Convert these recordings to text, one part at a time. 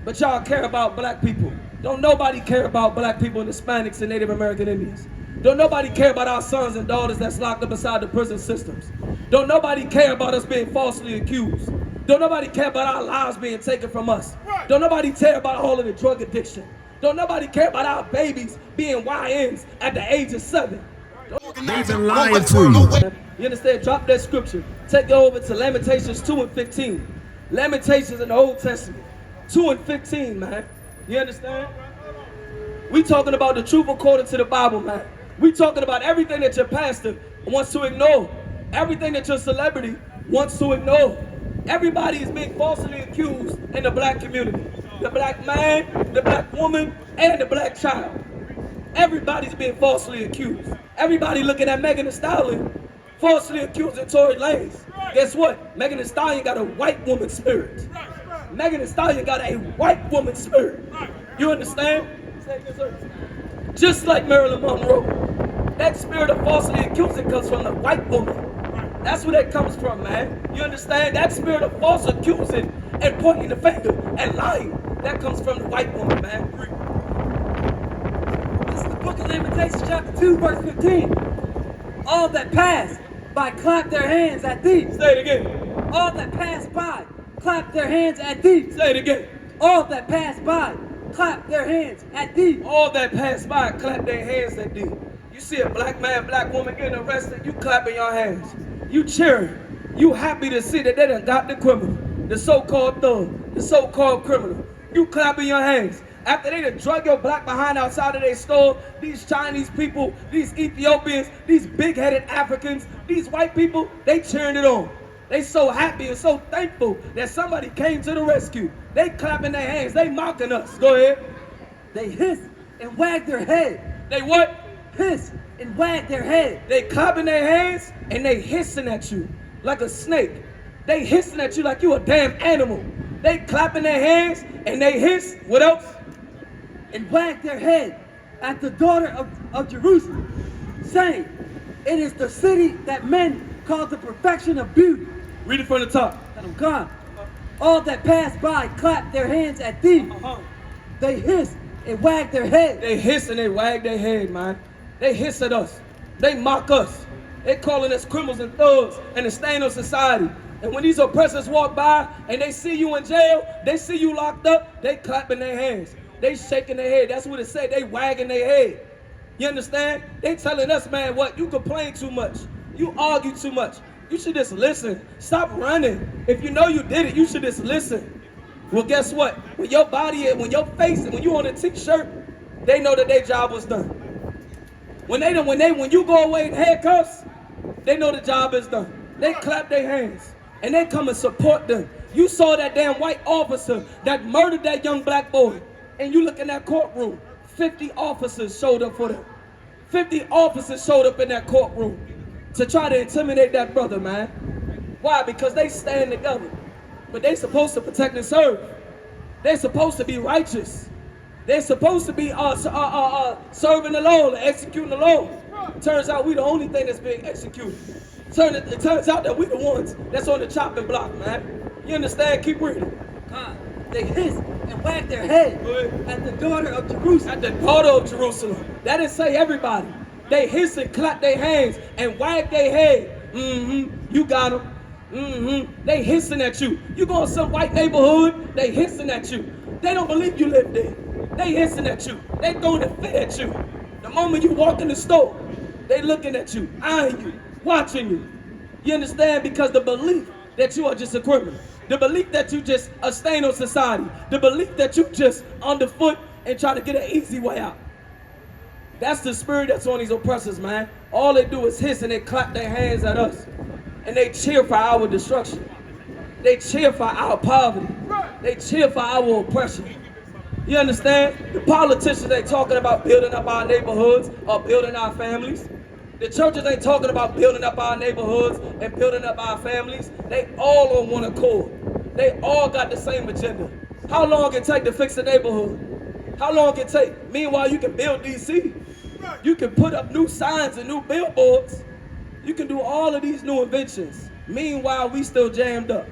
But y'all care about black people. Don't nobody care about black people and Hispanics and Native American Indians. Don't nobody care about our sons and daughters that's locked up inside the prison systems. Don't nobody care about us being falsely accused. Don't nobody care about our lives being taken from us. Don't nobody care about all of the drug addiction. Don't nobody care about our babies being YNs at the age of 7. They've been lying to you. You understand? Drop that scripture. Take it over to Lamentations 2 and 15. Lamentations in the Old Testament. 2 and 15, man. You understand? We talking about the truth according to the Bible, man. We talking about everything that your pastor wants to ignore. Everything that your celebrity wants to ignore. Everybody is being falsely accused in the black community. The black man, the black woman, and the black child. Everybody's being falsely accused. Everybody looking at Megan Thee Stallion falsely accusing Tory Lanez. Guess what? Megan Thee Stallion got a white woman spirit. Megan Thee Stallion got a white woman spirit. You understand? Just like Marilyn Monroe. That spirit of falsely accusing comes from the white woman. That's where that comes from, man. You understand? That spirit of false accusing and pointing the finger and lying, that comes from the white woman, man. This is the book of Lamentations, chapter 2, verse 15. All that pass by clap their hands at thee. Say it again. All that pass by clap their hands at thee. Say it again. All that pass by clap their hands at thee. All that pass by clap their hands at thee. You see a black man, black woman getting arrested, you clapping your hands. You cheering. You happy to see that they done got the criminal, the so-called thug, the so-called criminal. You clapping your hands. After they done drug your black behind outside of their store, these Chinese people, these Ethiopians, these big-headed Africans, these white people, they cheering it on. They so happy and so thankful that somebody came to the rescue. They clapping their hands, they mocking us. Go ahead. They hiss and wag their head. They what? Hiss and wag their head. They clapping their hands and they hissing at you like a snake. They hissing at you like you a damn animal. They clapping their hands and they hiss. What else? And wag their head at the daughter of Jerusalem, saying, it is the city that men call the perfection of beauty. Read it from the top. And I'm gone. All that pass by clap their hands at thee. They hiss and wag their head. They hiss and they wag their head, man. They hiss at us. They mock us. They calling us criminals and thugs and a stain on society. And when these oppressors walk by and they see you in jail, they see you locked up, they clapping their hands. They shaking their head. That's what it say. They wagging their head. You understand? They telling us, man, what? You complain too much. You argue too much. You should just listen. Stop running. If you know you did it, you should just listen. Well, guess what? When your body, when your face, and when you on a t-shirt, they know that their job was done. When you go away in handcuffs, they know the job is done. They clap their hands and they come and support them. You saw that damn white officer that murdered that young black boy, and you look in that courtroom, 50 officers showed up for them. 50 officers showed up in that courtroom to try to intimidate that brother, man. Why? Because they stand together. But they supposed to protect and serve. They're supposed to be righteous. They're supposed to be serving the law, executing the law. Turns out we the only thing that's being executed. It turns out that we the ones that's on the chopping block, man. You understand? Keep reading. They hiss and wag their head at the daughter of Jerusalem. At the daughter of Jerusalem. That didn't say everybody. They hiss and clap their hands and wag their head. You got them. They hissing at you. You go in some white neighborhood, they hissing at you. They don't believe you live there. They hissing at you. They throwing a fit at you. The moment you walk in the store, they looking at you, eyeing you, watching you. You understand? Because the belief that you are just a criminal. The belief that you just a stain on society. The belief that you just underfoot and try to get an easy way out. That's the spirit that's on these oppressors, man. All they do is hiss and they clap their hands at us. And they cheer for our destruction. They cheer for our poverty. They cheer for our oppression. You understand? The politicians ain't talking about building up our neighborhoods or building our families. The churches ain't talking about building up our neighborhoods and building up our families. They all on one accord. They all got the same agenda. How long it take to fix a neighborhood? How long it take? Meanwhile, you can build DC. You can put up new signs and new billboards. You can do all of these new inventions. Meanwhile, we still jammed up.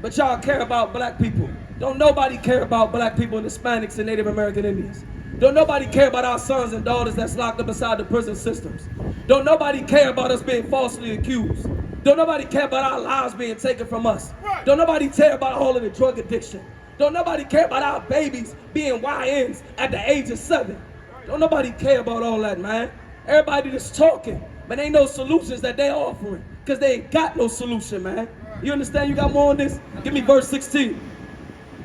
But y'all care about black people. Don't nobody care about black people and Hispanics and Native American Indians. Don't nobody care about our sons and daughters that's locked up inside the prison systems. Don't nobody care about us being falsely accused. Don't nobody care about our lives being taken from us. Don't nobody care about all of the drug addiction. Don't nobody care about our babies being YNs at the age of 7. Don't nobody care about all that, man. Everybody just talking, but ain't no solutions that they offering, because they ain't got no solution, man. You understand? You got more on this? Give me verse 16.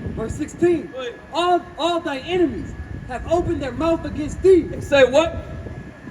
Verse 16. All thy enemies have opened their mouth against thee. They say what?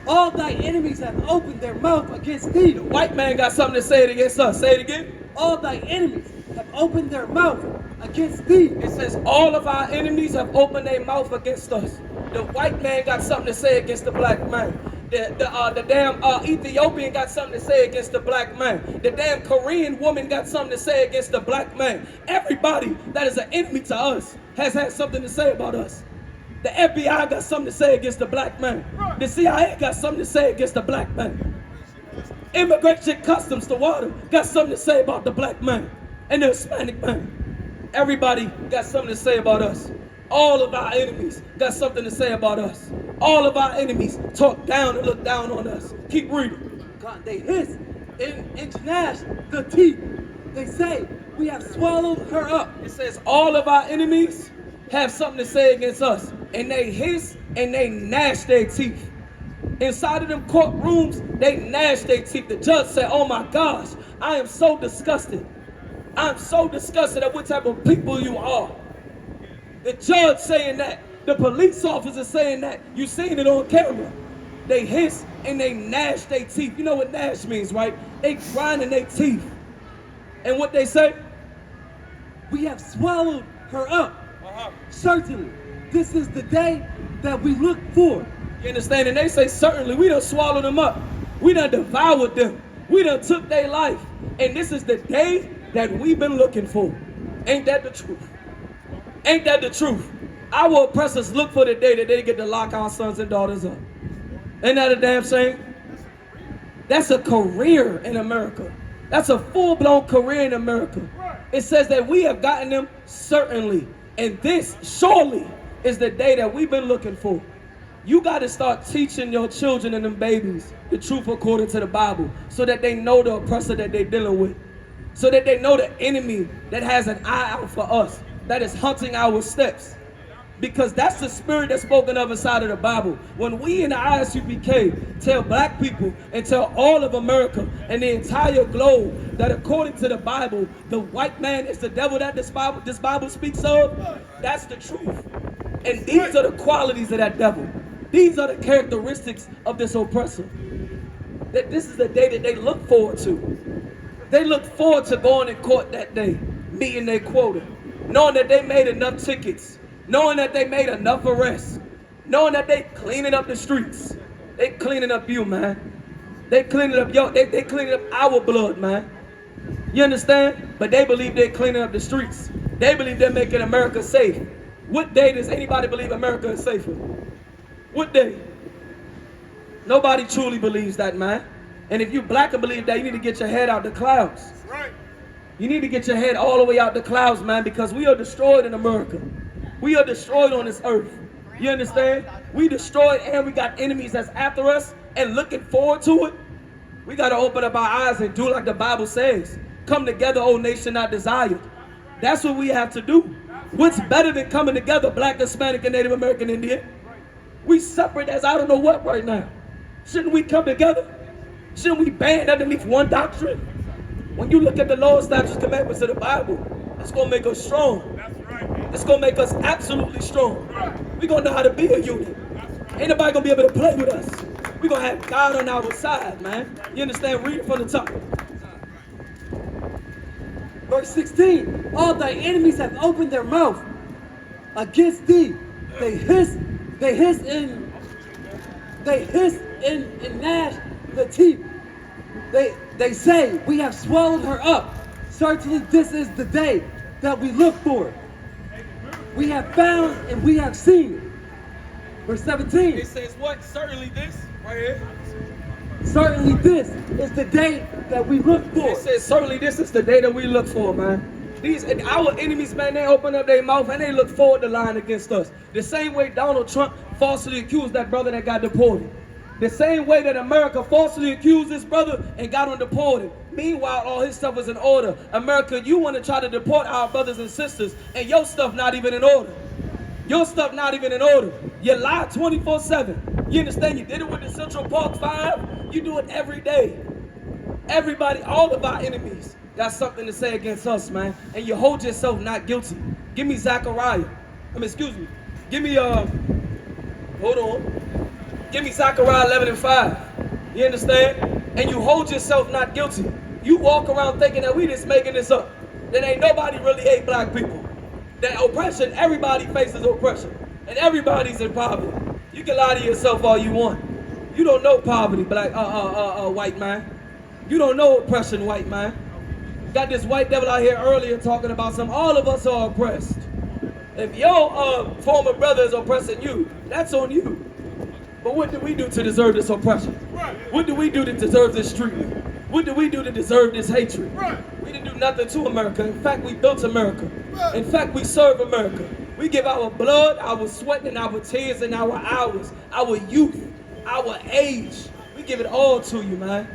All thy enemies have opened their mouth against thee. The white man got something to say against us. Say it again. All thy enemies have opened their mouth against thee. It says all of our enemies have opened their mouth against us. The white man got something to say against the black man. The damn Ethiopian got something to say against the black man. The damn Korean woman got something to say against the black man. Everybody that is an enemy to us has had something to say about us. The FBI got something to say against the black man. The CIA got something to say against the black man. Immigration Customs, the water, got something to say about the black man and the Hispanic man. Everybody got something to say about us. All of our enemies got something to say about us. All of our enemies talk down and look down on us. Keep reading. God, they hiss and gnash the teeth. They say, we have swallowed her up. It says all of our enemies have something to say against us. And they hiss and they gnash their teeth. Inside of them courtrooms, they gnash their teeth. The judge said, oh my gosh, I am so disgusted. I'm so disgusted at what type of people you are. The judge saying that. The police officer saying that. You seen it on camera. They hiss and they gnash their teeth. You know what gnash means, right? They grinding their teeth. And what they say? We have swallowed her up. Certainly, this is the day that we look for. You understand? And they say, certainly, we done swallowed them up. We done devoured them. We done took their life. And this is the day that we've been looking for. Ain't that the truth? Ain't that the truth? Our oppressors look for the day that they get to lock our sons and daughters up. Ain't that a damn shame? That's a career in America. That's a full-blown career in America. It says that we have gotten them certainly. And this surely is the day that we've been looking for. You got to start teaching your children and them babies the truth according to the Bible, so that they know the oppressor that they're dealing with, so that they know the enemy that has an eye out for us, that is hunting our steps. Because that's the spirit that's spoken of inside of the Bible. When we in the ISUPK tell black people and tell all of America and the entire globe that according to the Bible, the white man is the devil that this Bible speaks of, that's the truth. And these are the qualities of that devil. These are the characteristics of this oppressor. That this is the day that they look forward to. They look forward to going in court that day, meeting their quota, knowing that they made enough tickets, knowing that they made enough arrests, knowing that they cleaning up the streets. They cleaning up you, man. They cleaning up they cleaning up our blood, man. You understand? But they believe they're cleaning up the streets. They believe they're making America safe. What day does anybody believe America is safer? What day? Nobody truly believes that, man. And if you black and believe that, you need to get your head out the clouds. Right. You need to get your head all the way out the clouds, man, because we are destroyed in America. We are destroyed on this earth. You understand? We destroyed, and we got enemies that's after us and looking forward to it. We got to open up our eyes and do like the Bible says. Come together, O nation not desired. That's what we have to do. What's better than coming together, black, Hispanic, and Native American Indian? We separate as I don't know what right now. Shouldn't we come together? Shouldn't we band underneath one doctrine? When you look at the law, statutes, commandments of the Bible, it's going to make us strong. That's right. It's going to make us absolutely strong. We're going to know how to be a unit. Ain't nobody going to be able to play with us. We're going to have God on our side, man. You understand? Read it from the top. Verse 16, all thy enemies have opened their mouth against thee. They hiss and gnash the teeth. They say, we have swallowed her up. Certainly this is the day that we look for. We have found and we have seen. Verse 17. It says what? Certainly this, right here. Certainly this is the day that we look for. It says certainly this is the day that we look for, man. Our enemies, man, they open up their mouth and they look forward to lying against us. The same way Donald Trump falsely accused that brother that got deported. The same way that America falsely accused this brother and got him deported. Meanwhile, all his stuff was in order. America, you want to try to deport our brothers and sisters, and your stuff not even in order. Your stuff not even in order. You lie 24/7. You understand? You did it with the Central Park 5. You do it every day. Everybody, all of our enemies got something to say against us, man. And you hold yourself not guilty. Give me Zechariah. Excuse me. Give me, hold on. Give me Zechariah 11:5. You understand? And you hold yourself not guilty. You walk around thinking that we just making this up. That ain't nobody really hate black people. That oppression, everybody faces oppression. And everybody's in poverty. You can lie to yourself all you want. You don't know poverty, black, white man. You don't know oppression, white man. Got this white devil out here earlier talking about all of us are oppressed. If your former brother is oppressing you, that's on you. But what do we do to deserve this oppression? What do we do to deserve this treatment? What do we do to deserve this hatred? We didn't do nothing to America. In fact, we built America. In fact, we serve America. We give our blood, our sweat, and our tears, and our hours, our youth, our age. We give it all to you, man.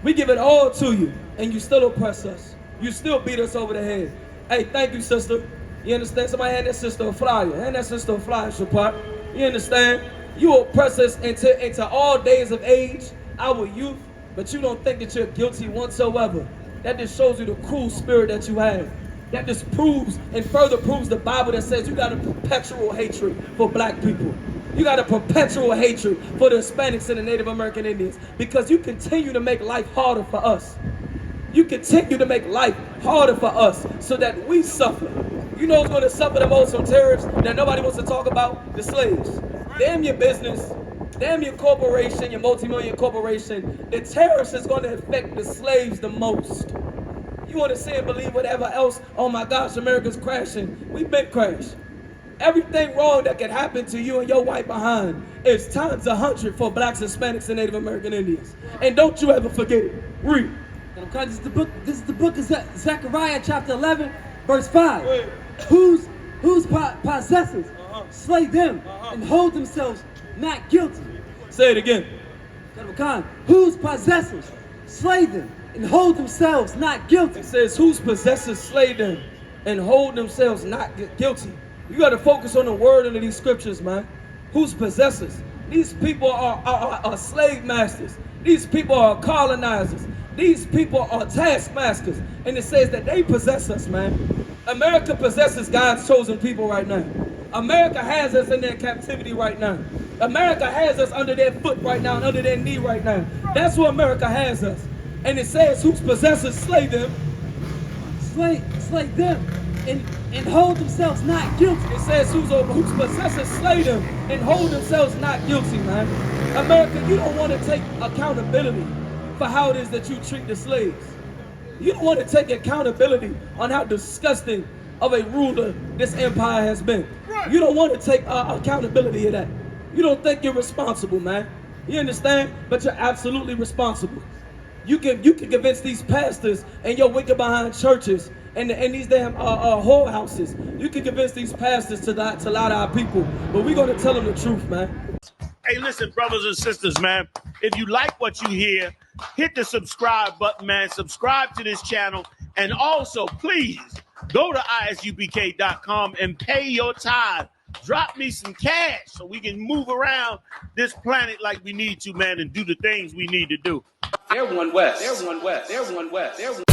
We give it all to you, and you still oppress us. You still beat us over the head. Hey, thank you, sister. You understand? Somebody hand that sister a flyer. Hand that sister a flyer, Shapat. You understand? You oppress us into all days of age, our youth, but you don't think that you're guilty whatsoever. That just shows you the cruel spirit that you have. That just proves and further proves the Bible that says you got a perpetual hatred for black people. You got a perpetual hatred for the Hispanics and the Native American Indians because you continue to make life harder for us. You continue to make life harder for us so that we suffer. You know who's going to suffer the most from terrorists that nobody wants to talk about? The slaves. Damn your business. Damn your corporation, your multi-million corporation. The terrorist is going to affect the slaves the most. You want to say and believe whatever else, oh my gosh, America's crashing. We've been crashed. Everything wrong that can happen to you and your white behind is times 100 for blacks, Hispanics, and Native American Indians. And don't you ever forget it. Read. This is the book of Zechariah chapter 11, verse 5. Whose possessors slay them and hold themselves not guilty. Say it again. Whose possessors slay them and hold themselves not guilty. It says whose possessors slay them and hold themselves not guilty. You got to focus on the word under these scriptures, man. Whose possessors? These people are slave masters. These people are colonizers. These people are taskmasters. And it says that they possess us, man. America possesses God's chosen people right now. America has us in their captivity right now. America has us under their foot right now and under their knee right now. That's where America has us. And it says whose possessors slay them. Slay them and hold themselves not guilty. It says whose possessors slay them and hold themselves not guilty, man. America, you don't want to take accountability for how it is that you treat the slaves. You don't want to take accountability on how disgusting of a ruler this empire has been. You don't want to take accountability of that. You don't think you're responsible, man. You understand? But you're absolutely responsible. You can convince these pastors and your wicked behind churches and these damn whorehouses. You can convince these pastors to lie to our people. But we're going to tell them the truth, man. Hey, listen, brothers and sisters, man. If you like what you hear, hit the subscribe button, man. Subscribe to this channel. And also, please, go to ISUPK.com and pay your tithe. Drop me some cash so we can move around this planet like we need to, man, and do the things we need to do. They're one west. They're one west. They're one west. They're one